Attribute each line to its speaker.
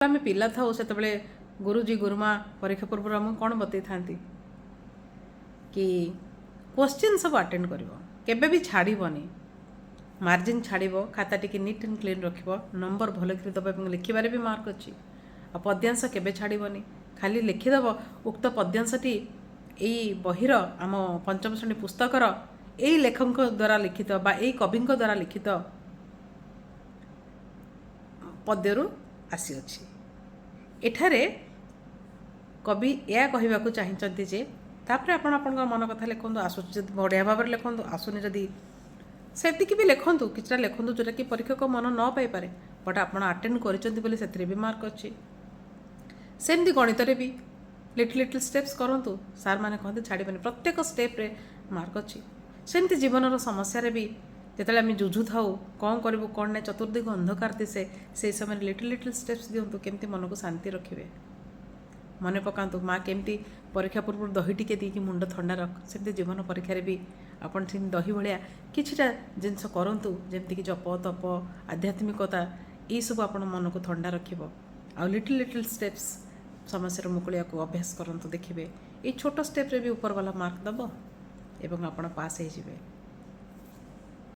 Speaker 1: आम पिला था से गुरुजी गुरुमा परीक्षा पूर्व आम कौन बतई था कि क्वेश्चन सब अटेंड कर भी छाड़बनी मार्जिन छाड़ खाता टी नीट एंड क्लीन रख नंबर भल कर दबा लिखार भी मार्क अच्छी आ पद्यांश केबे छाड़बनी खाली लिखिदेव उक्त पद्यांशटी यही बहिर आम पंचम श्रेणी पुस्तकर यही लेखक द्वारा लिखित बा यही कवि द्वारा लिखित पद्यरू आसीअछि। एठारे कवि या कहवाक चाहते जे तापर आपण आपण मन कथा लिखु आसु बढ़िया भाव में लिखु आसुनी जदि सेतिकी भी लिखु किछटा लिखु जोटा कि परीक्षक मन न पाई पारे बट आप अटेंड कर भी मार्क अच्छी। सेमती गणित भी लिटिल लिटिल स्टेप्स करूँ सार मैंने कहते छाड़बनी प्रत्येक स्टेप्रे मार्क अच्छी। सेमती जीवन समस्या भी जिते आम जुझु था कौन करूँ कौन ना चतुर्दिग अंधकार दिशे से समय लिटिल लिटिल स्टेप्स दिंतु केमती मन को शांति रखिए मन पकातु माँ केमती परीक्षा पूर्व दही टिके दी मुंड थंडा रख सेमती जीवन परीक्षा भी आपन दही भाया किछिटा जिनस करतु जमती जप तप आध्यात्मिकता ये सब आप मन को थंडा रखिब आ लिटिल लिटिल स्टेप्स समस्या मुकुलिया को अभ्यास करतु देखिए ये छोट स्टेप्रे भी ऊपर वाला मार्क दब एवं आप पास हो।